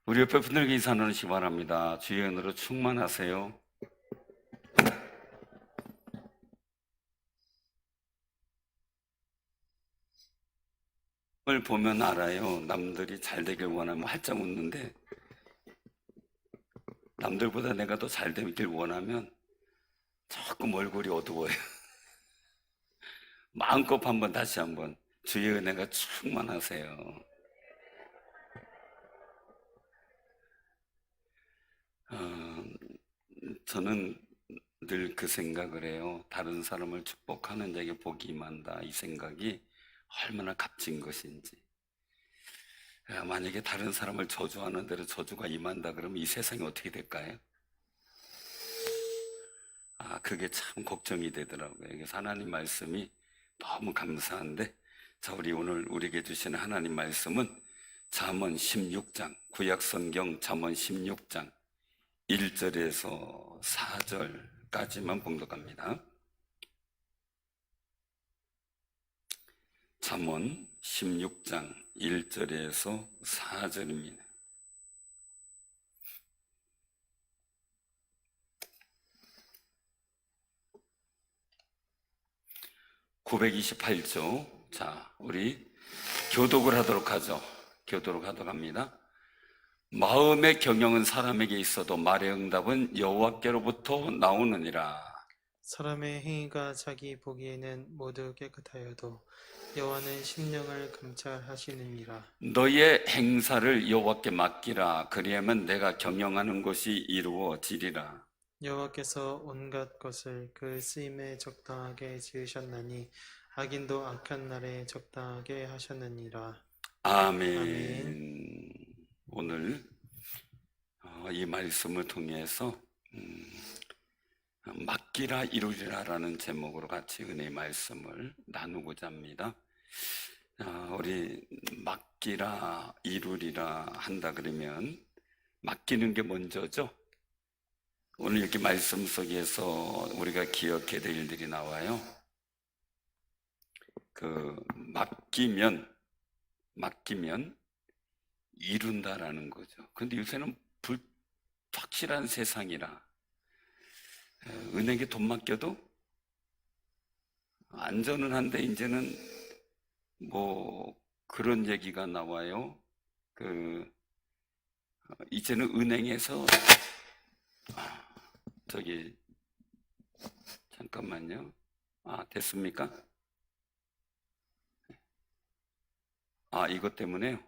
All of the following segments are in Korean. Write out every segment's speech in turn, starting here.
우리 옆에 분들에게 인사 나누시기 바랍니다. 주의 은혜로 충만하세요. 을 보면 알아요. 남들이 잘 되길 원하면 활짝 웃는데 남들보다 내가 더 잘 되길 원하면 조금 얼굴이 어두워요. 마음껏 다시 한번 주의 은혜가 충만하세요. 어, 저는 늘 그 생각을 해요. 다른 사람을 축복하는 자에게 복이 임한다. 이 생각이 얼마나 값진 것인지. 만약에 다른 사람을 저주하는 대로 저주가 임한다 그러면 이 세상이 어떻게 될까요? 그게 참 걱정이 되더라고요. 그래서 하나님 말씀이 너무 감사한데, 자, 우리 오늘 우리에게 주시는 하나님 말씀은 잠언 16장, 구약성경 잠언 16장 1절에서 4절까지만 봉독합니다. 잠언 16장 1절에서 4절입니다. 928조. 자, 우리 교독을 하도록 하죠. 교독을 하도록 합니다. 마음의 경영은 사람에게 있어도 말의 응답은 여호와께로부터 나오느니라. 사람의 행위가 자기 보기에는 모두 깨끗하여도 여호와는 심령을 감찰하시느니라. 너의 행사를 여호와께 맡기라. 그리하면 내가 경영하는 것이 이루어지리라. 여호와께서 온갖 것을 그 쓰임에 적당하게 지으셨나니 악인도 악한 날에 적당하게 하셨느니라. 아멘. 아멘. 오늘 이 말씀을 통해서 맡기라 이루리라라는 제목으로 같이 은혜의 말씀을 나누고자 합니다. 우리 맡기라 이루리라 한다 그러면 맡기는 게 먼저죠. 오늘 이렇게 말씀 속에서 우리가 기억해야 될 일들이 나와요. 맡기면 이룬다라는 거죠. 근데 요새는 불확실한 세상이라 은행에 돈 맡겨도 안전은 한데 이제는 뭐 그런 얘기가 나와요. 이제는 은행에서 잠깐만요. 됐습니까? 이것 때문에요.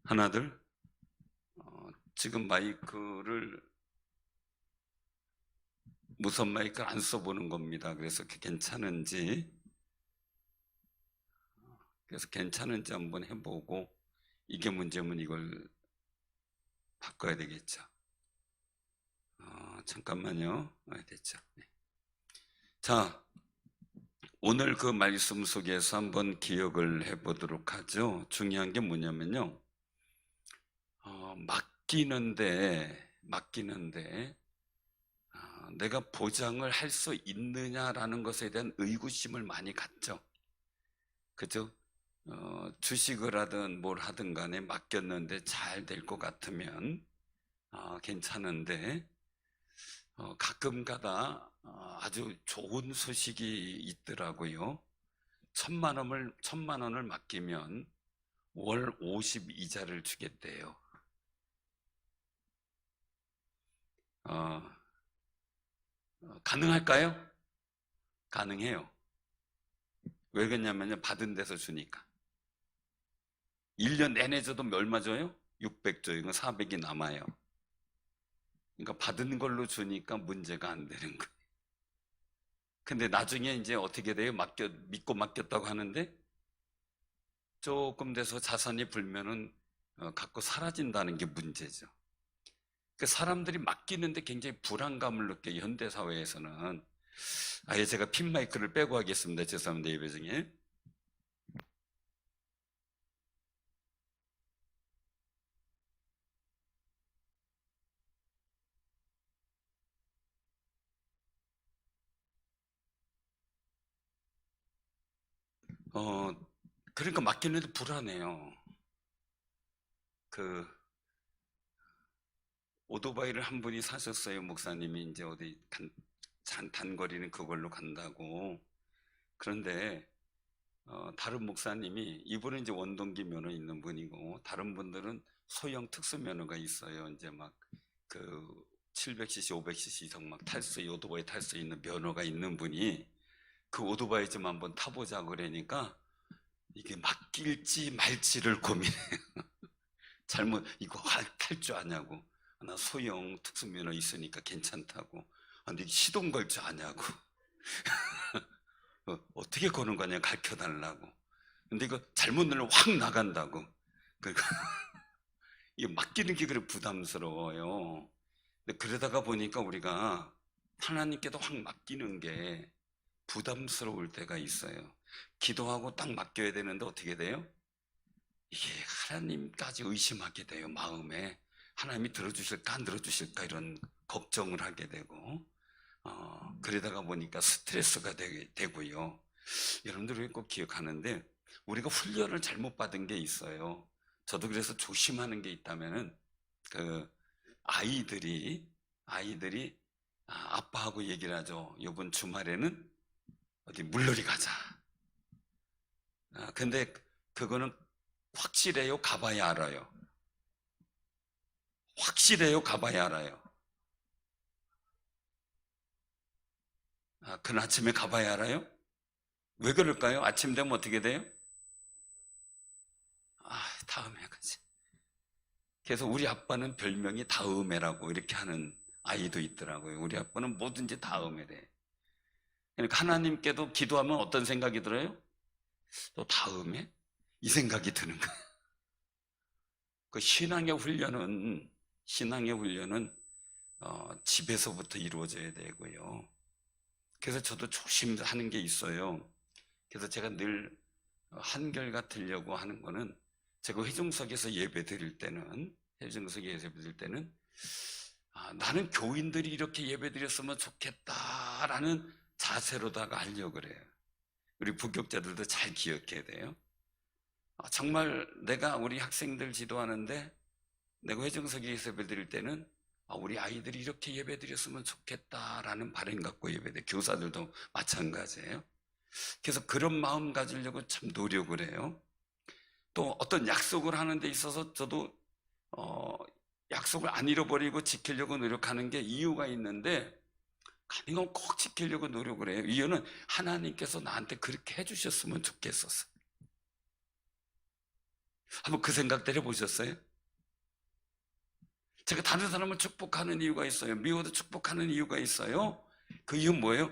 하나들, 지금 마이크를 무선 마이크를 안 써보는 겁니다. 그래서 괜찮은지 한번 해보고 이게 문제면 이걸 바꿔야 되겠죠. 잠깐만요. 됐죠. 네. 자, 오늘 그 말씀 속에서 한번 기억을 해보도록 하죠. 중요한 게 뭐냐면요. 맡기는데 내가 보장을 할 수 있느냐라는 것에 대한 의구심을 많이 갖죠. 그죠? 주식을 하든 뭘 하든 간에 맡겼는데 잘 될 것 같으면 괜찮은데 가끔 가다 아주 좋은 소식이 있더라고요. 1,000만 원을 맡기면 월 52자를 주겠대요. 가능할까요? 가능해요. 왜 그러냐면요, 받은 데서 주니까. 1년 내내 줘도 얼마 줘요? 600조. 이건 400이 남아요. 그러니까 받은 걸로 주니까 문제가 안 되는 거예요. 근데 나중에 이제 어떻게 돼요? 믿고 맡겼다고 하는데 조금 돼서 자산이 불면은 갖고 사라진다는 게 문제죠. 그 사람들이 맡기는데 굉장히 불안감을 느껴요. 현대 사회에서는. 제가 핀 마이크를 빼고 하겠습니다. 죄송합니다. 예배 중에. 그러니까 맡기는데 불안해요. 그 오토바이를 한 분이 사셨어요. 목사님이 이제 어디 단거리는 그걸로 간다고. 그런데 다른 목사님이, 이분은 이제 원동기 면허 있는 분이고 다른 분들은 소형 특수 면허가 있어요. 이제 막 그 700cc, 500cc 이상 막 오토바이 탈 수 있는 면허가 있는 분이 그 오토바이 좀 한번 타보자 그러니까 이게 맡길지 말지를 고민해. 잘못 이거 탈 줄 아냐고. 나 소형 특수 면허 있으니까 괜찮다고. 근데 시동 걸 줄 아냐고. 어떻게 거는 거냐 가르쳐 달라고. 근데 이거 잘못 넣으면 확 나간다고. 그러니까 이게 맡기는 게 그래 부담스러워요. 근데 그러다가 보니까 우리가 하나님께도 확 맡기는 게 부담스러울 때가 있어요. 기도하고 딱 맡겨야 되는데 어떻게 돼요? 이게 하나님까지 의심하게 돼요. 마음에 하나님이 들어주실까 안 들어주실까 이런 걱정을 하게 되고, 그러다가 보니까 스트레스가 되고요. 여러분들이 꼭 기억하는데 우리가 훈련을 잘못 받은 게 있어요. 저도 그래서 조심하는 게 있다면은 그 아이들이 아빠하고 얘기를 하죠. 이번 주말에는 어디 물놀이 가자. 근데 그거는 확실해요? 가봐야 알아요? 확실해요? 가봐야 알아요? 그날 아침에 가봐야 알아요? 왜 그럴까요? 아침 되면 어떻게 돼요? 다음에 가지. 그래서 우리 아빠는 별명이 다음에라고 이렇게 하는 아이도 있더라고요. 우리 아빠는 뭐든지 다음에래. 그러니까 하나님께도 기도하면 어떤 생각이 들어요? 또 다음에? 이 생각이 드는 거예요. 그 신앙의 훈련은 집에서부터 이루어져야 되고요. 그래서 저도 조심하는 게 있어요. 그래서 제가 늘 한결같으려고 하는 거는, 제가 회중석에서 예배 드릴 때는 나는 교인들이 이렇게 예배 드렸으면 좋겠다라는 자세로다가 하려고 그래요. 우리 부교육자들도 잘 기억해야 돼요. 정말 내가 우리 학생들 지도하는데 내가 회중석에서 예배 드릴 때는 우리 아이들이 이렇게 예배 드렸으면 좋겠다라는 바람 갖고 예배 드려요. 교사들도 마찬가지예요. 그래서 그런 마음 가지려고 참 노력을 해요. 또 어떤 약속을 하는 데 있어서 저도 약속을 안 잃어버리고 지키려고 노력하는 게 이유가 있는데, 가능하면 꼭 지키려고 노력을 해요. 이유는 하나님께서 나한테 그렇게 해주셨으면 좋겠었어. 한번 그 생각 때려보셨어요? 제가 다른 사람을 축복하는 이유가 있어요. 미워도 축복하는 이유가 있어요. 그 이유는 뭐예요?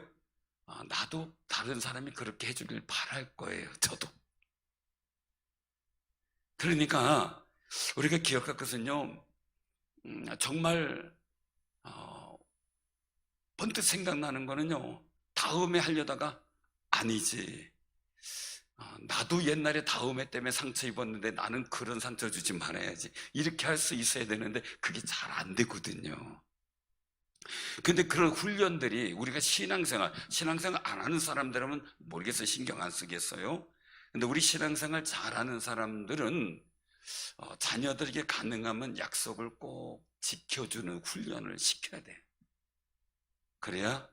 나도 다른 사람이 그렇게 해주길 바랄 거예요. 저도. 그러니까 우리가 기억할 것은요, 정말 번뜩 생각나는 거는요, 다음에 하려다가 아니지, 나도 옛날에 다음에 때문에 상처 입었는데 나는 그런 상처 주지 말아야지, 이렇게 할 수 있어야 되는데 그게 잘 안 되거든요. 근데 그런 훈련들이 우리가 신앙생활 안 하는 사람들은 모르겠어요. 신경 안 쓰겠어요. 근데 우리 신앙생활 잘하는 사람들은 자녀들에게 가능하면 약속을 꼭 지켜주는 훈련을 시켜야 돼. 그래야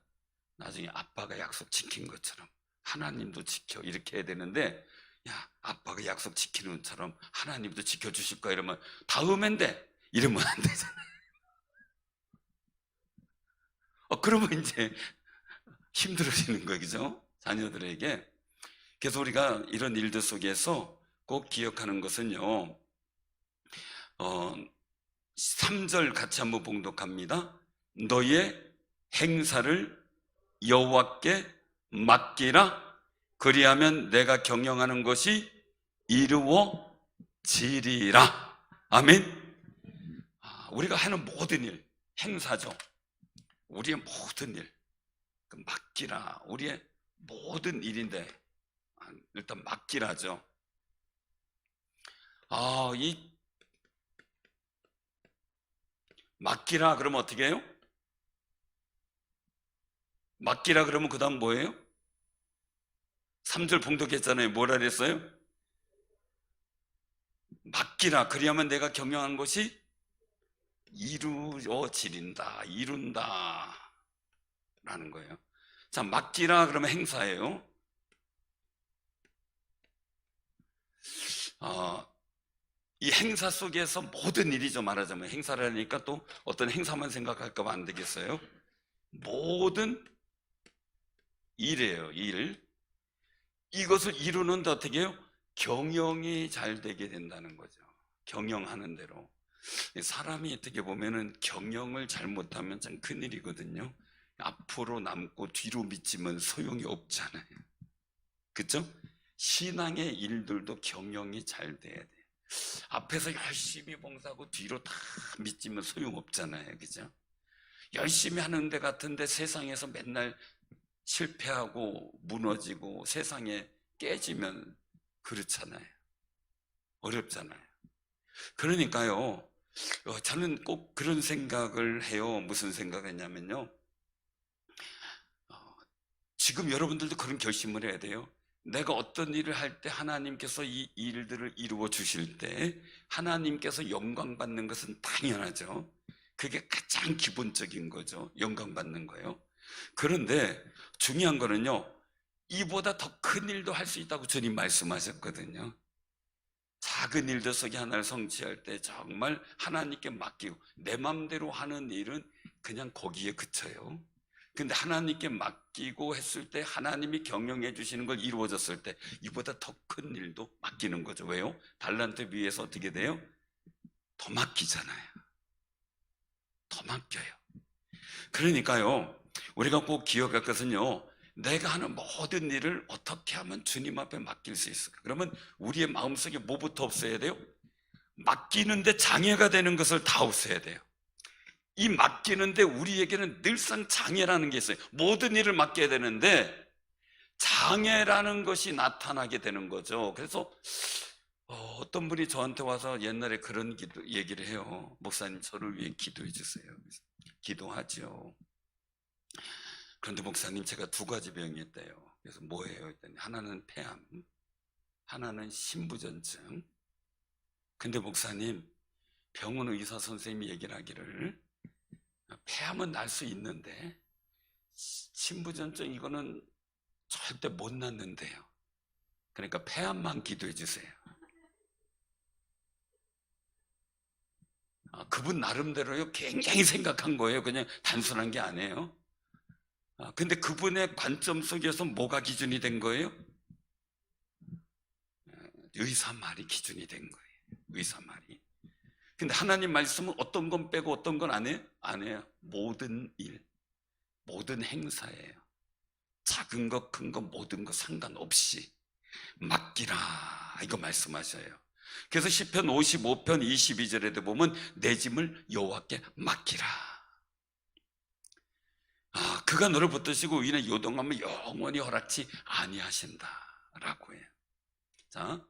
나중에 아빠가 약속 지킨 것처럼 하나님도 지켜, 이렇게 해야 되는데, 야, 아빠가 약속 지키는 것처럼 하나님도 지켜주실 거야 이러면 다음엔데 이러면 안 되잖아요. 그러면 이제 힘들어지는 거죠, 자녀들에게. 그래서 우리가 이런 일들 속에서 꼭 기억하는 것은요, 3절 같이 한번 봉독합니다. 너의 행사를 여호와께 맡기라. 그리하면 내가 경영하는 것이 이루어지리라. 아멘. 우리가 하는 모든 일, 행사죠. 우리의 모든 일, 맡기라. 우리의 모든 일인데 일단 맡기라죠. 이 맡기라 그러면 어떻게 해요? 맡기라 그러면 그 다음 뭐예요? 3절 봉독했잖아요. 뭐라 그랬어요? 맡기라. 그리하면 내가 경영한 것이 이루어지린다. 이룬다. 라는 거예요. 자, 맡기라 그러면 행사예요. 이 행사 속에서 모든 일이죠. 말하자면 행사를 하니까 또 어떤 행사만 생각할까 봐 안 되겠어요. 모든 일이에요. 일. 이것을 이루는데 어떻게 해요? 경영이 잘 되게 된다는 거죠. 경영하는 대로. 사람이 어떻게 보면은 경영을 잘못하면 참 큰일이거든요. 앞으로 남고 뒤로 미치면 소용이 없잖아요. 그렇죠? 신앙의 일들도 경영이 잘 돼야 돼요. 앞에서 열심히 봉사하고 뒤로 다 미치면 소용없잖아요. 그죠? 열심히 하는 데 같은데 세상에서 맨날 실패하고 무너지고 세상에 깨지면 그렇잖아요. 어렵잖아요. 그러니까요, 저는 꼭 그런 생각을 해요. 무슨 생각을 했냐면요, 지금 여러분들도 그런 결심을 해야 돼요. 내가 어떤 일을 할 때 하나님께서 이 일들을 이루어 주실 때 하나님께서 영광 받는 것은 당연하죠. 그게 가장 기본적인 거죠. 영광 받는 거예요. 그런데 중요한 거는요, 이보다 더 큰 일도 할 수 있다고 주님 말씀하셨거든요. 작은 일들 속에 하나를 성취할 때 정말 하나님께 맡기고, 내 맘대로 하는 일은 그냥 거기에 그쳐요. 근데 하나님께 맡기고 했을 때 하나님이 경영해 주시는 걸 이루어졌을 때 이보다 더 큰 일도 맡기는 거죠. 왜요? 달란트 위에서 어떻게 돼요? 더 맡기잖아요. 더 맡겨요. 그러니까요, 우리가 꼭 기억할 것은요, 내가 하는 모든 일을 어떻게 하면 주님 앞에 맡길 수 있을까? 그러면 우리의 마음속에 뭐부터 없어야 돼요? 맡기는데 장애가 되는 것을 다 없애야 돼요. 이 맡기는데 우리에게는 늘상 장애라는 게 있어요. 모든 일을 맡겨야 되는데 장애라는 것이 나타나게 되는 거죠. 그래서 어떤 분이 저한테 와서 옛날에 그런 얘기를 해요. 목사님, 저를 위해 기도해 주세요. 기도하죠. 그런데 목사님, 제가 2가지 병이 있대요. 그래서 뭐예요? 했더니 하나는 폐암, 하나는 신부전증. 근데 목사님, 병원 의사 선생님이 얘기를 하기를 폐암은 날 수 있는데 신부전증 이거는 절대 못 낫는데요. 그러니까 폐암만 기도해 주세요. 그분 나름대로요, 굉장히 생각한 거예요. 그냥 단순한 게 아니에요. 근데 그분의 관점 속에서 뭐가 기준이 된 거예요? 의사 말이 기준이 된 거예요. 의사 말이. 근데 하나님 말씀은 어떤 건 빼고 어떤 건 안 해요? 안 해요. 모든 일, 모든 행사예요. 작은 것, 큰 것, 모든 것 상관없이 맡기라, 이거 말씀하셔요. 그래서 시편 55편 22절에도 보면 내 짐을 여호와께 맡기라. 그가 너를 붙드시고 위에 요동하면 영원히 허락치 아니하신다라고 해요. 자,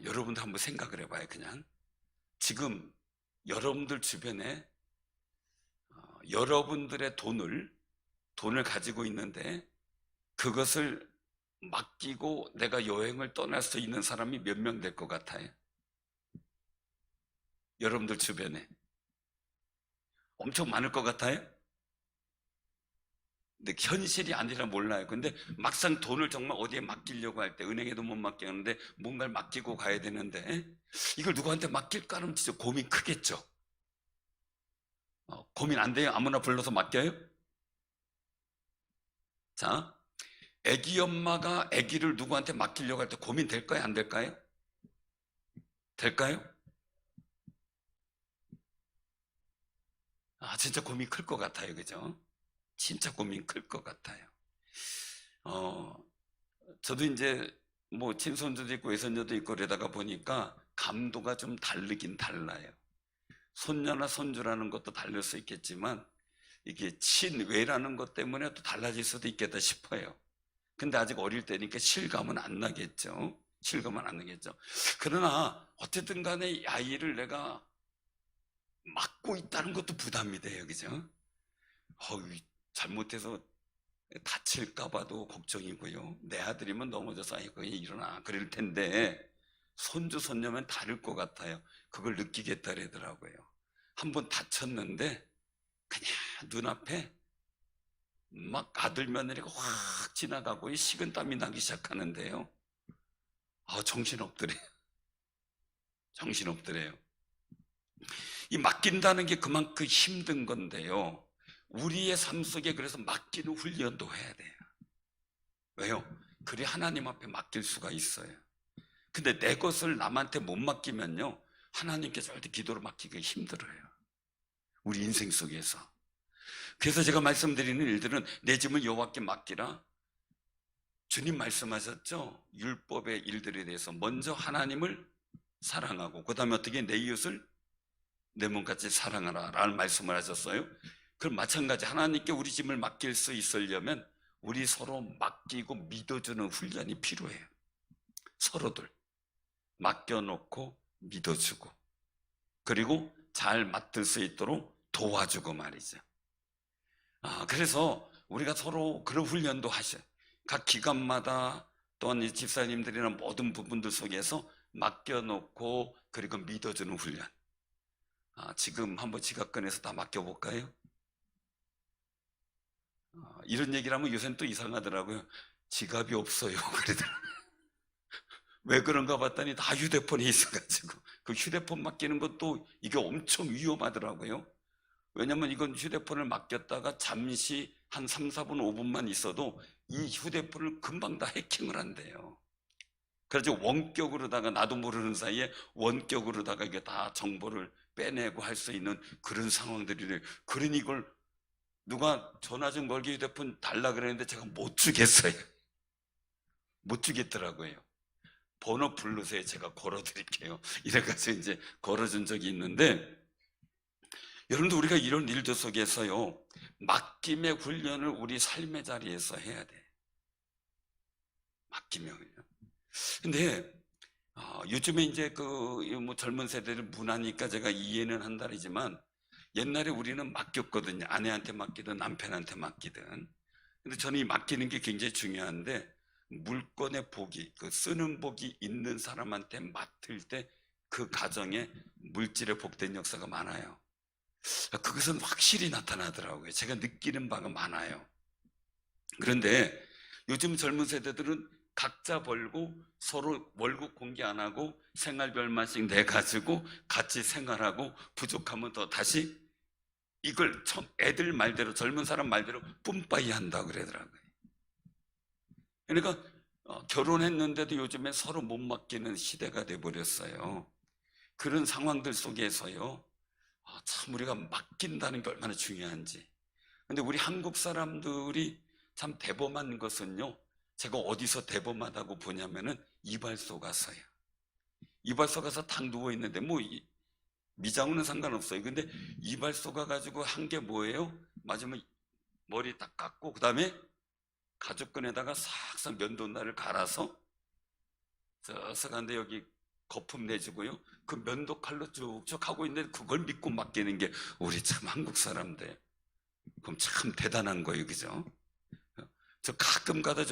여러분들 한번 생각을 해봐요. 그냥 지금 여러분들 주변에 여러분들의 돈을 가지고 있는데 그것을 맡기고 내가 여행을 떠날 수 있는 사람이 몇 명 될 것 같아요? 여러분들 주변에 엄청 많을 것 같아요? 근데 현실이 아니라 몰라요. 근데 막상 돈을 정말 어디에 맡기려고 할 때 은행에도 못 맡기는데 뭔가를 맡기고 가야 되는데 이걸 누구한테 맡길까 하면 진짜 고민 크겠죠. 고민 안 돼요? 아무나 불러서 맡겨요? 자, 애기 엄마가 애기를 누구한테 맡기려고 할 때 고민 될까요? 안 될까요? 될까요? 진짜 고민 클 것 같아요. 그죠? 진짜 고민 클 것 같아요. 저도 이제 뭐 친손주도 있고 외손녀도 있고 그러다가 보니까 감도가 좀 다르긴 달라요. 손녀나 손주라는 것도 다를 수 있겠지만 이게 친외라는 것 때문에 또 달라질 수도 있겠다 싶어요. 근데 아직 어릴 때니까 실감은 안 나겠죠. 실감은 안 나겠죠. 그러나 어쨌든 간에 이 아이를 내가 맡고 있다는 것도 부담이 돼요. 그죠? 잘못해서 다칠까봐도 걱정이고요. 내 아들이면 넘어져서 아이고 일어나 그럴 텐데 손주 손녀면 다를 것 같아요. 그걸 느끼겠다 그러더라고요. 한번 다쳤는데 그냥 눈앞에 막 아들 며느리가 확 지나가고 식은땀이 나기 시작하는데요. 정신없더래요. 정신없더래요. 이 맡긴다는 게 그만큼 힘든 건데요. 우리의 삶 속에 그래서 맡기는 훈련도 해야 돼요. 왜요? 그래 하나님 앞에 맡길 수가 있어요. 근데 내 것을 남한테 못 맡기면요, 하나님께 절대 기도를 맡기기 힘들어요. 우리 인생 속에서. 그래서 제가 말씀드리는 일들은 내 짐을 여호와께 맡기라. 주님 말씀하셨죠? 율법의 일들에 대해서 먼저 하나님을 사랑하고 그 다음에 어떻게 내 이웃을 내 몸같이 사랑하라 라는 말씀을 하셨어요. 그럼 마찬가지 하나님께 우리 짐을 맡길 수 있으려면 우리 서로 맡기고 믿어주는 훈련이 필요해요. 서로들 맡겨놓고 믿어주고 그리고 잘 맡을 수 있도록 도와주고 말이죠. 그래서 우리가 서로 그런 훈련도 하셔요. 각 기관마다 또한 이 집사님들이나 모든 부분들 속에서 맡겨놓고 그리고 믿어주는 훈련. 지금 한번 지갑 꺼내서 다 맡겨볼까요? 이런 얘기를 하면 요새는 또 이상하더라고요. 지갑이 없어요. 그러더라고요. 왜 그런가 봤더니 다 휴대폰에 있어가지고 그 휴대폰 맡기는 것도 이게 엄청 위험하더라고요. 왜냐면 이건 휴대폰을 맡겼다가 잠시 한 3, 4분, 5분만 있어도 이 휴대폰을 금방 다 해킹을 한대요. 그래서 원격으로다가 나도 모르는 사이에 원격으로다가 이게 다 정보를 빼내고 할 수 있는 그런 상황들이래요. 그러니 이걸 누가 전화 좀 걸게 휴대폰 달라 그랬는데 제가 못 주겠어요. 못 주겠더라고요. 번호 부르세요. 제가 걸어드릴게요. 이래가지고 이제 걸어준 적이 있는데, 여러분들 우리가 이런 일들 속에서요, 맡김의 훈련을 우리 삶의 자리에서 해야 돼. 맡김의 훈련. 근데 요즘에 이제 뭐 젊은 세대를 문화니까 제가 이해는 한다리지만 옛날에 우리는 맡겼거든요. 아내한테 맡기든 남편한테 맡기든. 근데 저는 이 맡기는 게 굉장히 중요한데 물건의 복이, 그 쓰는 복이 있는 사람한테 맡을 때 그 가정에 물질의 복된 역사가 많아요. 그것은 확실히 나타나더라고요. 제가 느끼는 바가 많아요. 그런데 요즘 젊은 세대들은 각자 벌고 서로 월급 공개 안 하고 생활별만씩 내가지고 같이 생활하고 부족하면 더 다시 이걸 애들 말대로 젊은 사람 말대로 뿜빠이 한다고 그러더라고요. 그러니까 결혼했는데도 요즘에 서로 못 맡기는 시대가 돼버렸어요. 그런 상황들 속에서요, 참 우리가 맡긴다는 게 얼마나 중요한지. 근데 우리 한국 사람들이 참 대범한 것은요, 제가 어디서 대범하다고 보냐면은 이발소 가서요. 이발소 가서 딱 누워있는데 뭐 미장원은 상관없어요. 근데 이발소 가가지고 한 게 뭐예요? 맞으면 머리 딱 깎고 그 다음에 가죽끈에다가 싹싹 면도날을 갈아서 쓱쓱한데 여기 거품 내주고요. 그 면도 칼로 쭉쭉 하고 있는데 그걸 믿고 맡기는 게 우리 참 한국 사람들. 그럼 참 대단한 거예요. 그죠? 저 가끔 가다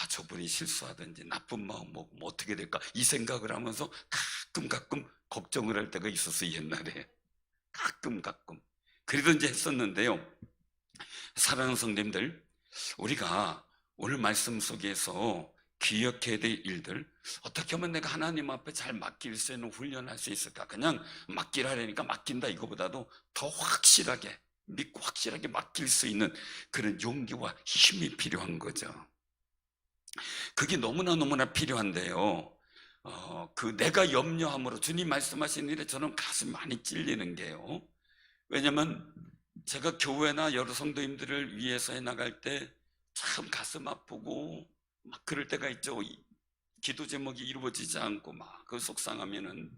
저분이 실수하든지 나쁜 마음 먹으면 어떻게 될까? 이 생각을 하면서 가끔 걱정을 할 때가 있었어요. 옛날에. 가끔. 그러든지 했었는데요. 사랑하는 성도님들, 우리가 오늘 말씀 속에서 기억해야 될 일들, 어떻게 하면 내가 하나님 앞에 잘 맡길 수 있는 훈련할 수 있을까? 그냥 맡기라니까 맡긴다 이거보다도 더 확실하게 믿고 확실하게 맡길 수 있는 그런 용기와 힘이 필요한 거죠. 그게 너무나 필요한데요. 내가 염려함으로 주님 말씀하신 일에 저는 가슴이 많이 찔리는 게요. 왜냐면 제가 교회나 여러 성도님들을 위해서 해나갈 때 참 가슴 아프고 막 그럴 때가 있죠. 기도 제목이 이루어지지 않고 막 그 속상하면은.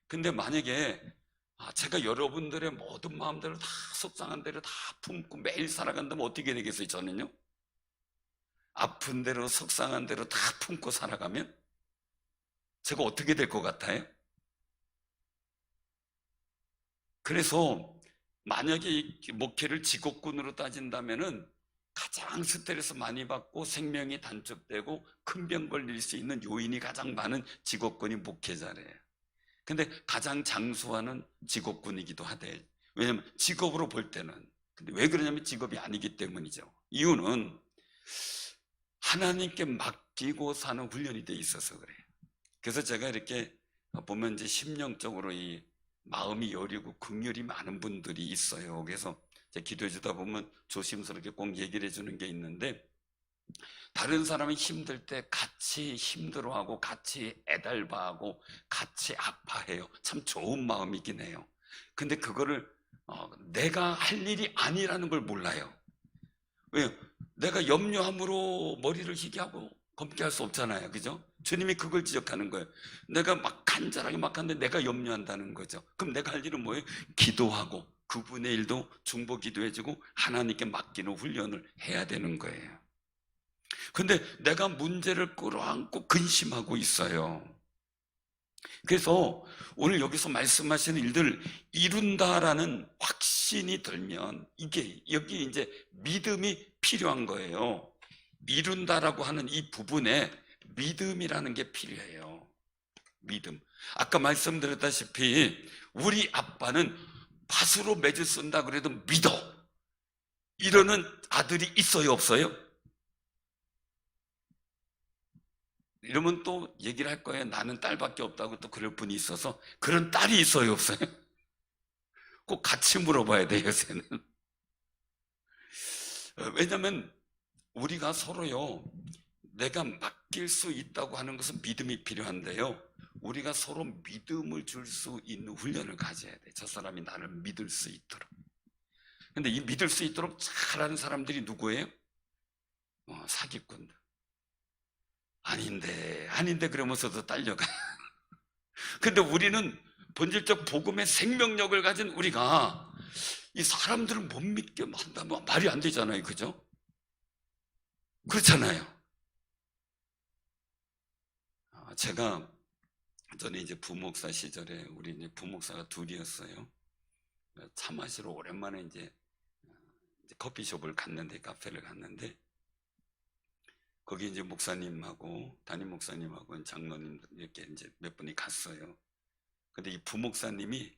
근데 만약에 제가 여러분들의 모든 마음대로 다 속상한 대로 다 품고 매일 살아간다면 어떻게 되겠어요? 저는요, 아픈 대로 속상한 대로 다 품고 살아가면 제가 어떻게 될 것 같아요? 그래서 만약에 이 목회를 직업군으로 따진다면은 가장 스트레스 많이 받고 생명이 단축되고 큰 병 걸릴 수 있는 요인이 가장 많은 직업군이 목회자래요. 근데 가장 장수하는 직업군이기도 하대. 왜냐면 직업으로 볼 때는. 근데 왜 그러냐면 직업이 아니기 때문이죠. 이유는 하나님께 맡기고 사는 훈련이 돼 있어서 그래요. 그래서 제가 이렇게 보면 이제 심령적으로 이 마음이 여리고 긍휼이 많은 분들이 있어요. 그래서 제가 기도해 주다 보면 조심스럽게 꼭 얘기를 해주는 게 있는데, 다른 사람이 힘들 때 같이 힘들어하고 같이 애달바하고 같이 아파해요. 참 좋은 마음이긴 해요. 근데 그거를 내가 할 일이 아니라는 걸 몰라요. 왜요? 내가 염려함으로 머리를 희게 하고 검게 할 수 없잖아요. 그죠? 주님이 그걸 지적하는 거예요. 내가 막 간절하게 막 하는데 내가 염려한다는 거죠. 그럼 내가 할 일은 뭐예요? 기도하고 그분의 일도 중보 기도해주고 하나님께 맡기는 훈련을 해야 되는 거예요. 근데 내가 문제를 끌어안고 근심하고 있어요. 그래서 오늘 여기서 말씀하시는 일들을 이룬다라는 확신이 들면 이게 여기 이제 믿음이 필요한 거예요. 이룬다라고 하는 이 부분에 믿음이라는 게 필요해요. 믿음. 아까 말씀드렸다시피 우리 아빠는 밭으로 매주 쓴다 그래도 믿어. 이러는 아들이 있어요, 없어요? 이러면 또 얘기를 할 거예요. 나는 딸밖에 없다고 또 그럴 분이 있어서. 그런 딸이 있어요, 없어요? 꼭 같이 물어봐야 돼요, 요새는. 왜냐면 우리가 서로요, 내가 맡길 수 있다고 하는 것은 믿음이 필요한데요, 우리가 서로 믿음을 줄 수 있는 훈련을 가져야 돼. 저 사람이 나를 믿을 수 있도록. 근데 이 믿을 수 있도록 잘하는 사람들이 누구예요? 사기꾼들. 아닌데 그러면서도 딸려가. 근데 우리는 본질적 복음의 생명력을 가진 우리가 이 사람들을 못 믿게 한다면 말이 안 되잖아요. 그죠? 그렇잖아요. 제가 전에 이제 부목사 시절에 우리 이제 부목사가 둘이었어요. 차 마시러 오랜만에 이제 커피숍을 갔는데, 카페를 갔는데, 거기 이제 목사님하고 담임 목사님하고 장로님 이렇게 이제 몇 분이 갔어요. 근데 이 부목사님이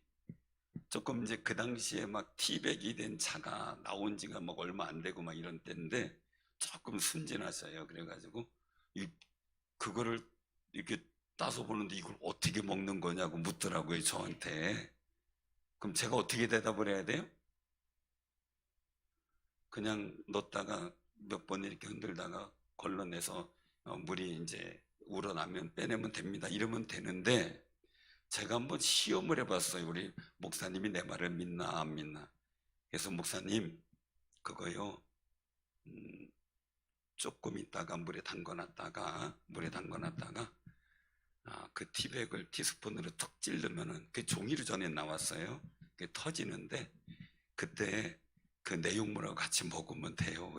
조금 이제 그 당시에 막 티백이 된 차가 나온 지가 막 얼마 안 되고 막 이런 때인데 조금 순진하셔요. 그래가지고 그거를 이렇게 따서 보는데 이걸 어떻게 먹는 거냐고 묻더라고요, 저한테. 그럼 제가 어떻게 대답을 해야 돼요? 그냥 넣었다가 몇 번 이렇게 흔들다가 걸러내서 물이 이제 우러나면 빼내면 됩니다. 이러면 되는데, 제가 한번 시험을 해봤어요. 우리 목사님이 내 말을 믿나 안 믿나. 그래서 목사님, 그거요, 조금 있다가 물에 담궈놨다가 그 티백을 티스푼으로 툭 찌르면은 그 종이로 전에 나왔어요. 그게 터지는데 그때 그 내용물하고 같이 먹으면 돼요.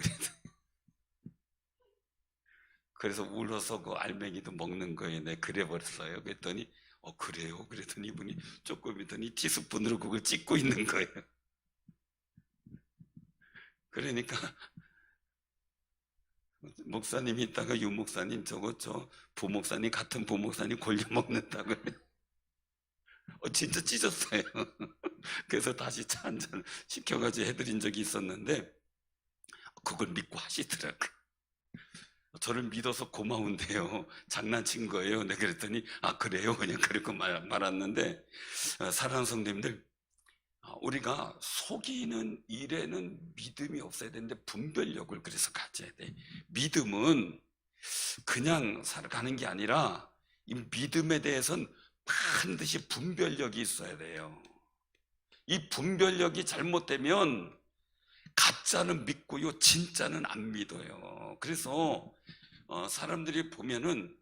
그래서 울어서 그 알맹이도 먹는 거예요. 내 그래 버렸어요. 그랬더니 그래요? 그랬더니 이분이 조금 있더니 티스푼으로 그걸 찍고 있는 거예요. 그러니까 목사님이 있다가 유 목사님 저 부목사님 같은 부목사님 골려 먹는다고 진짜 찢었어요. 그래서 다시 차 한잔 시켜가지고 해드린 적이 있었는데 그걸 믿고 하시더라고요. 저를 믿어서 고마운데요, 장난친 거예요. 내가 그랬더니 그래요? 그냥 그렇게 말았는데, 사랑하는 성도님들, 우리가 속이는 일에는 믿음이 없어야 되는데 분별력을 그래서 가져야 돼. 믿음은 그냥 살아가는 게 아니라 이 믿음에 대해서는 반드시 분별력이 있어야 돼요. 이 분별력이 잘못되면 가짜는 믿고요, 진짜는 안 믿어요. 그래서 사람들이 보면은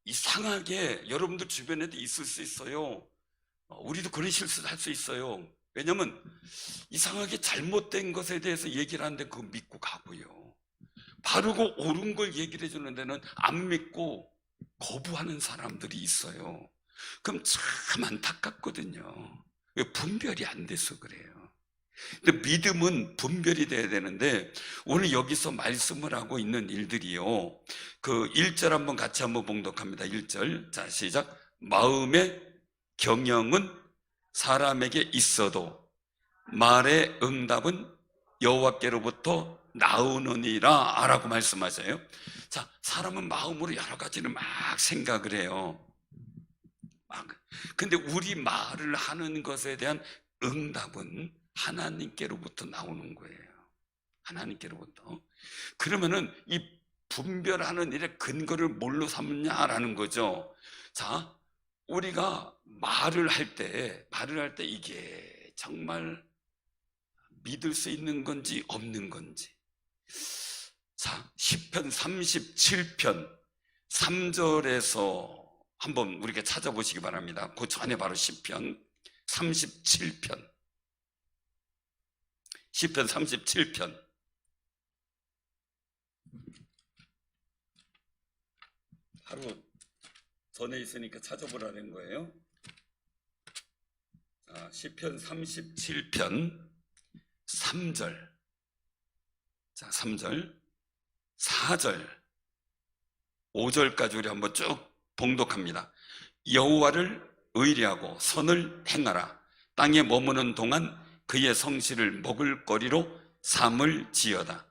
이상하게 여러분들 주변에도 있을 수 있어요. 우리도 그런 실수를 할 수 있어요. 왜냐면 이상하게 잘못된 것에 대해서 얘기를 하는데 그거 믿고 가고요, 바르고 옳은 걸 얘기를 해주는 데는 안 믿고 거부하는 사람들이 있어요. 그럼 참 안타깝거든요. 왜? 분별이 안 돼서 그래요. 근데 믿음은 분별이 돼야 되는데 오늘 여기서 말씀을 하고 있는 일들이요. 그 1절 한번 같이 한번 봉독합니다. 1절. 자, 시작. 마음의 경영은 사람에게 있어도 말의 응답은 여호와께로부터 나오느니라 라고 말씀하세요. 자, 사람은 마음으로 여러 가지를 막 생각을 해요. 근데 우리 말을 하는 것에 대한 응답은 하나님께로부터 나오는 거예요. 하나님께로부터. 그러면은 이 분별하는 일의 근거를 뭘로 삼느냐라는 거죠. 자, 우리가 말을 할 때 이게 정말 믿을 수 있는 건지 없는 건지. 자, 시편 37편 3절에서 한번 우리가 찾아보시기 바랍니다. 그 전에 바로 시편 37편. 시편 37편. 하루 전에 있으니까 찾아보라는 거예요. 자, 시편 37편 3절. 자, 3절, 4절, 5절까지 우리 한번 쭉 봉독합니다. 여호와를 의리하고 선을 행하라. 땅에 머무는 동안 그의 성실을 먹을거리로 삼을지어다.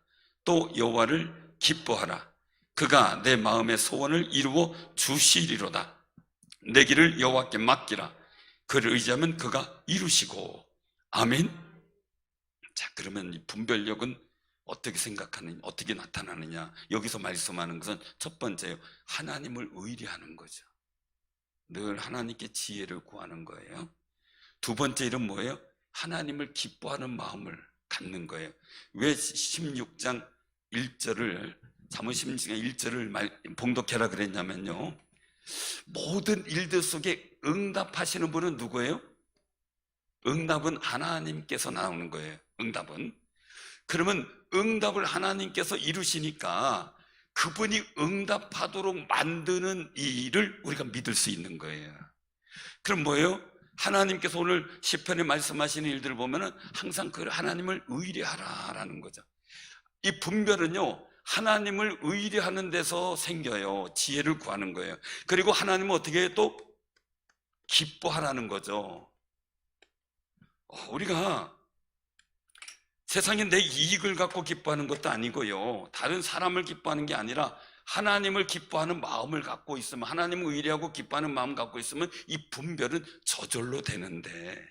또 여호와를 기뻐하라. 그가 내 마음의 소원을 이루어 주시리로다. 내 길을 여호와께 맡기라. 그를 의지하면 그가 이루시고. 아멘. 자, 그러면 이 분별력은 어떻게 생각하느냐, 어떻게 나타나느냐. 여기서 말씀하는 것은 첫 번째요, 하나님을 의리하는 거죠. 늘 하나님께 지혜를 구하는 거예요. 두 번째 일은 뭐예요? 하나님을 기뻐하는 마음을 갖는 거예요. 왜 16장 1절을 사무심 1절을 봉독해라 그랬냐면요, 모든 일들 속에 응답하시는 분은 누구예요? 응답은 하나님께서 나오는 거예요. 응답은. 그러면 응답을 하나님께서 이루시니까 그분이 응답하도록 만드는 이 일을 우리가 믿을 수 있는 거예요. 그럼 뭐예요? 하나님께서 오늘 시편에 말씀하시는 일들을 보면은 항상 그 하나님을 의뢰하라라는 거죠. 이 분별은요, 하나님을 의뢰하는 데서 생겨요. 지혜를 구하는 거예요. 그리고 하나님은 어떻게 또 기뻐하라는 거죠. 우리가 세상에 내 이익을 갖고 기뻐하는 것도 아니고요, 다른 사람을 기뻐하는 게 아니라 하나님을 기뻐하는 마음을 갖고 있으면, 하나님을 의뢰하고 기뻐하는 마음을 갖고 있으면 이 분별은 저절로 되는데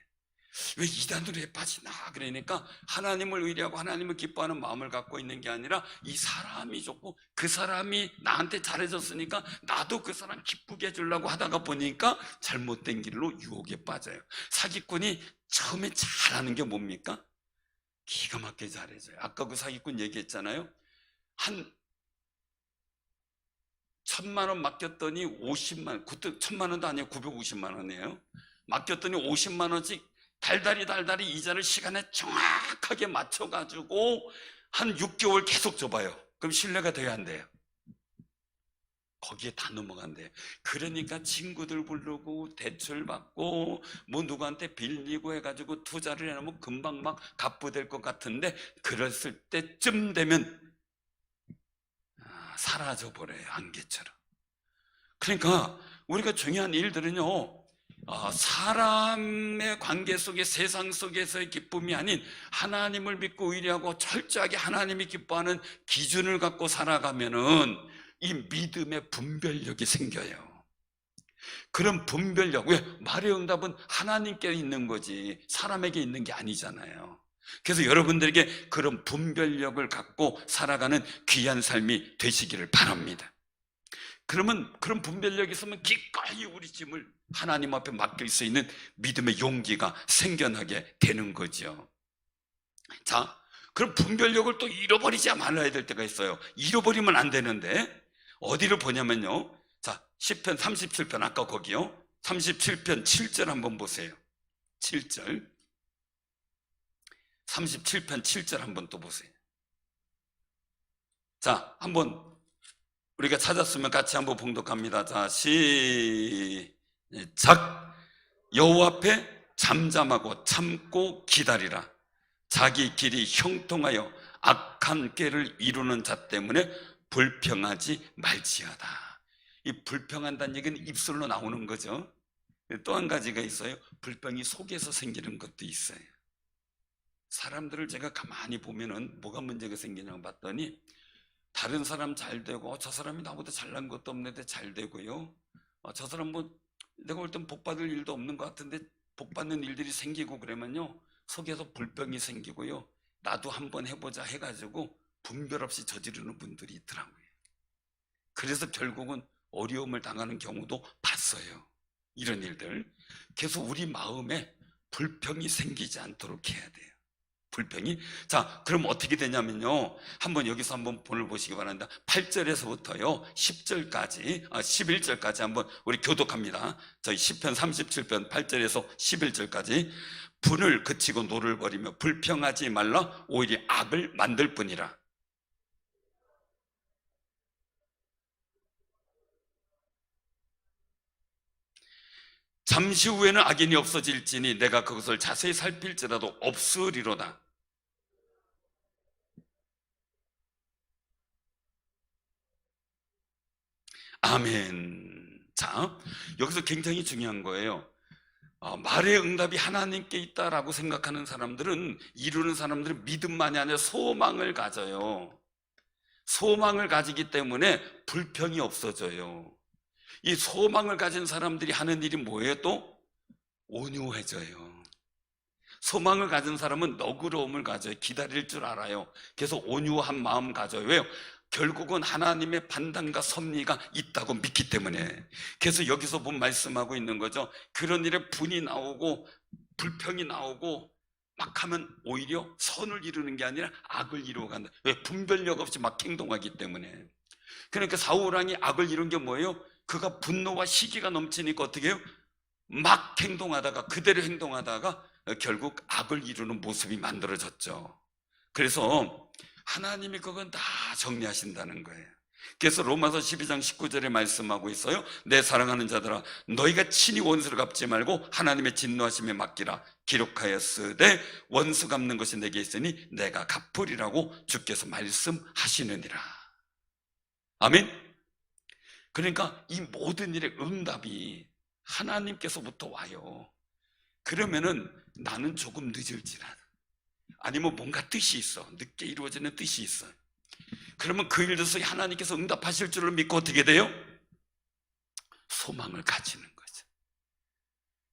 왜 이단으로 빠지나? 그러니까 하나님을 의뢰하고 하나님을 기뻐하는 마음을 갖고 있는 게 아니라 이 사람이 좋고 그 사람이 나한테 잘해줬으니까 나도 그 사람 기쁘게 해주려고 하다가 보니까 잘못된 길로 유혹에 빠져요. 사기꾼이 처음에 잘하는 게 뭡니까? 기가 막히게 잘해줘요. 아까 그 사기꾼 얘기했잖아요. 한 1,000만 원 맡겼더니 50만, 그때 1,000만 원도 아니에요. 950만 원이에요. 맡겼더니 50만 원씩 달달이 이자를 시간에 정확하게 맞춰가지고 한 6개월 계속 줘봐요. 그럼 신뢰가 돼야 안 돼요? 거기에 다 넘어간대요. 그러니까 친구들 부르고 대출 받고 뭐 누구한테 빌리고 해가지고 투자를 해놓으면 금방 막 갚부될 것 같은데, 그랬을 때쯤 되면 사라져버려요, 안개처럼. 그러니까 우리가 중요한 일들은요, 사람의 관계 속에, 세상 속에서의 기쁨이 아닌 하나님을 믿고 의뢰하고 철저하게 하나님이 기뻐하는 기준을 갖고 살아가면은 이 믿음의 분별력이 생겨요. 그런 분별력, 왜? 말의 응답은 하나님께 있는 거지 사람에게 있는 게 아니잖아요. 그래서 여러분들에게 그런 분별력을 갖고 살아가는 귀한 삶이 되시기를 바랍니다. 그러면 그런 분별력이 있으면 기꺼이 우리 짐을 하나님 앞에 맡길 수 있는 믿음의 용기가 생겨나게 되는 거죠. 자, 그럼 분별력을 또 잃어버리지 말아야 될 때가 있어요. 잃어버리면 안 되는데 어디를 보냐면요, 자, 시편 37편, 아까 거기요, 37편 7절 한번 보세요. 7절, 37편 7절 한번 또 보세요. 자, 한번 우리가 찾았으면 같이 한번 봉독합니다. 자, 시작. 여호와 앞에 잠잠하고 참고 기다리라. 자기 길이 형통하여 악한 꾀를 이루는 자 때문에 불평하지 말지어다. 이 불평한다는 얘기는 입술로 나오는 거죠. 또 한 가지가 있어요. 불평이 속에서 생기는 것도 있어요. 사람들을 제가 가만히 보면은 뭐가 문제가 생기냐고 봤더니 다른 사람 잘 되고 저 사람이 나보다 잘난 것도 없는데 잘 되고요. 저 사람 뭐 내가 볼 땐 복 받을 일도 없는 것 같은데 복 받는 일들이 생기고 그러면요. 속에서 불평이 생기고요. 나도 한번 해보자 해가지고 분별 없이 저지르는 분들이 있더라고요. 그래서 결국은 어려움을 당하는 경우도 봤어요. 이런 일들. 그래서 우리 마음에 불평이 생기지 않도록 해야 돼요. 불평이. 자, 그럼 어떻게 되냐면요. 한번 여기서 한번 본을 보시기 바랍니다. 8절에서부터요. 10절까지, 11절까지 한번 우리 교독합니다. 저희 시편 37편 8절에서 11절까지. 분을 그치고 노를 버리며 불평하지 말라. 오히려 악을 만들 뿐이라. 잠시 후에는 악인이 없어질지니 내가 그것을 자세히 살필지라도 없으리로다. 아멘. 자, 여기서 굉장히 중요한 거예요. 말의 응답이 하나님께 있다라고 생각하는 사람들은, 이루는 사람들은 믿음만이 아니라 소망을 가져요. 소망을 가지기 때문에 불평이 없어져요. 이 소망을 가진 사람들이 하는 일이 뭐예요? 또 온유해져요. 소망을 가진 사람은 너그러움을 가져요. 기다릴 줄 알아요. 그래서 온유한 마음 가져요. 왜요? 결국은 하나님의 판단과 섭리가 있다고 믿기 때문에. 그래서 여기서 본 말씀하고 있는 거죠. 그런 일에 분이 나오고 불평이 나오고 막 하면 오히려 선을 이루는 게 아니라 악을 이루어 간다. 왜? 분별력 없이 막 행동하기 때문에. 그러니까 사울왕이 악을 이룬 게 뭐예요? 그가 분노와 시기가 넘치니까 어떻게 해요? 막 행동하다가, 그대로 행동하다가 결국 악을 이루는 모습이 만들어졌죠. 그래서 하나님이 그건 다 정리하신다는 거예요. 그래서 로마서 12장 19절에 말씀하고 있어요. 내 사랑하는 자들아, 너희가 친히 원수를 갚지 말고 하나님의 진노하심에 맡기라. 기록하였으되 원수 갚는 것이 내게 있으니 내가 갚으리라고 주께서 말씀하시느니라. 아멘. 그러니까 이 모든 일의 응답이 하나님께서부터 와요. 그러면은 나는 조금 늦을지라도, 아니면 뭔가 뜻이 있어, 늦게 이루어지는 뜻이 있어요. 그러면 그 일에서 하나님께서 응답하실 줄을 믿고 어떻게 돼요? 소망을 가지는 거죠.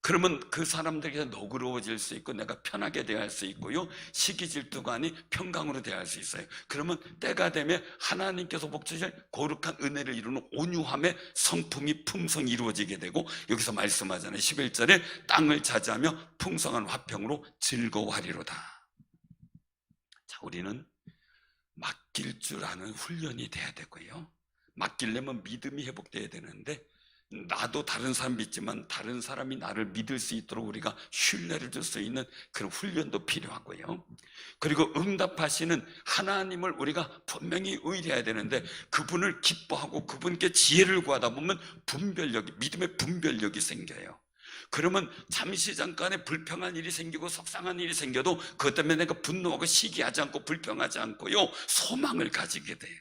그러면 그 사람들에게 너그러워질 수 있고 내가 편하게 대할 수 있고요, 시기 질투가 아닌 평강으로 대할 수 있어요. 그러면 때가 되면 하나님께서 복주실 거룩한 은혜를 이루는 온유함의 성품이 풍성히 이루어지게 되고, 여기서 말씀하잖아요. 11절에 땅을 차지하며 풍성한 화평으로 즐거워하리로다. 자, 우리는 맡길 줄 아는 훈련이 돼야 되고요, 맡기려면 믿음이 회복돼야 되는데, 나도 다른 사람 믿지만 다른 사람이 나를 믿을 수 있도록 우리가 신뢰를 줄 수 있는 그런 훈련도 필요하고요. 그리고 응답하시는 하나님을 우리가 분명히 의뢰해야 되는데, 그분을 기뻐하고 그분께 지혜를 구하다 보면 분별력이, 믿음의 분별력이 생겨요. 그러면 잠시 잠깐에 불평한 일이 생기고 속상한 일이 생겨도 그것 때문에 내가 분노하고 시기하지 않고 불평하지 않고요, 소망을 가지게 돼요.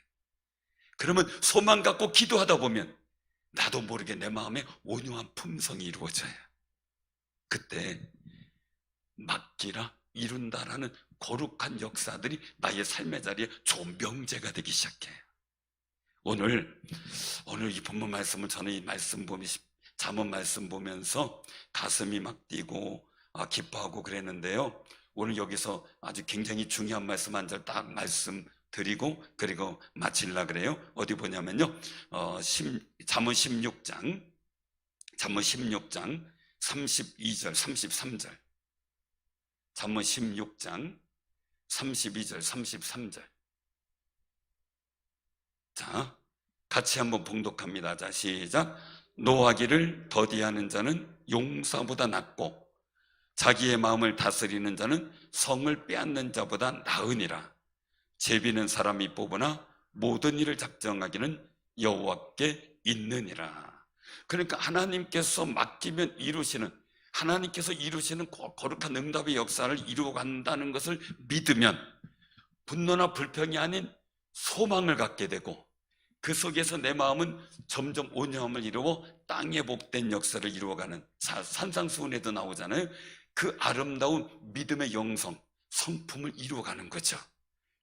그러면 소망 갖고 기도하다 보면 나도 모르게 내 마음에 온유한 품성이 이루어져요. 그때 맡기라, 이룬다라는 거룩한 역사들이 나의 삶의 자리에 좋은 명제가 되기 시작해요. 오늘 이 본문 말씀을, 저는 이 말씀 보면서, 잠언 말씀 보면서 가슴이 막 뛰고 기뻐하고 그랬는데요, 오늘 여기서 아주 굉장히 중요한 말씀 한 절 딱 말씀드리고 그리고 마치려고 그래요. 어디 보냐면요, 잠언 16장 32절 33절, 잠언 16장 32절 33절. 자, 같이 한번 봉독합니다. 자, 시작. 노하기를 더디하는 자는 용사보다 낫고 자기의 마음을 다스리는 자는 성을 빼앗는 자보다 나으니라. 제비는 사람이 뽑으나 모든 일을 작정하기는 여호와께 있느니라. 그러니까 하나님께서 맡기면 이루시는, 하나님께서 이루시는 거룩한 응답의 역사를 이루어간다는 것을 믿으면 분노나 불평이 아닌 소망을 갖게 되고, 그 속에서 내 마음은 점점 온유함을 이루어 땅에 복된 역사를 이루어가는, 산상수훈에도 나오잖아요. 그 아름다운 믿음의 영성, 성품을 이루어가는 거죠.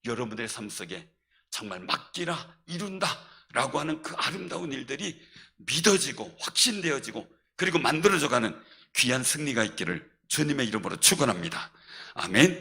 여러분들의 삶 속에 정말 맡기라, 이룬다 라고 하는 그 아름다운 일들이 믿어지고 확신되어지고 그리고 만들어져가는 귀한 승리가 있기를 주님의 이름으로 축원합니다. 아멘.